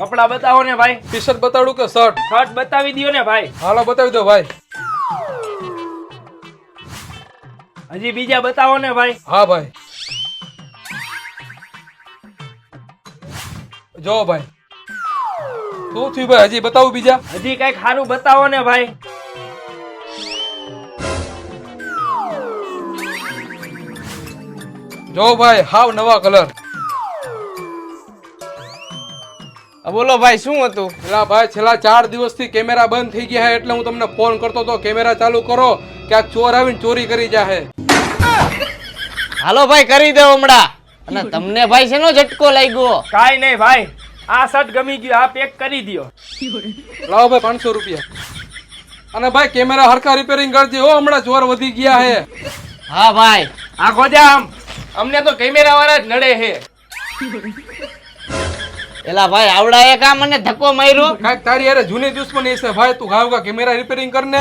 કપડા બતાવો ને ભાઈ. ટી શર્ટ બતાડું કે શર્ટ? શર્ટ બતાવી દો ને ભાઈ. હાલો બતાવી દો ભાઈ. હજી બીજા બતાવો ને ભાઈ. હા ભાઈ. જો ભાઈ શું થયું ભાઈ? હજી બતાવું બીજા? હજી કઈક સારું બતાવો ને ભાઈ. જો ભાઈ હાવ નવા કલર. બોલો ભાઈ શું હતું? એલા ભાઈ છેલ્લા 4 દિવસથી કેમેરા બંધ થઈ ગયા છે એટલે હું તમને ફોન કરતો તો કેમેરા ચાલુ કરો, ક્યાંક ચોર આવીને ચોરી કરી જાહે. હાલો ભાઈ કરી દો હમણાં. અને તમને ભાઈ શેનો ઝટકો લાગ્યો? કાઈ નહીં ભાઈ, આ શર્ટ ગમી ગયો, આ પેક કરી દો. લાવો ભાઈ 500 રૂપિયા. અને ભાઈ કેમેરા હરખા રિપેરિંગ કરજે હો, હમણાં ચોર વધી ગયા હે. હા ભાઈ. આ ગોજા આમ અમને તો કેમેરા વાળા જ નડે છે. એલા ભાઈ આવડા એ કામ મને ધક્કો માર્યો. કાંઈક તારી યારે જૂની દુશ્મની છે ભાઈ. તું ગાવ કેમેરા રિપેરિંગ કરને.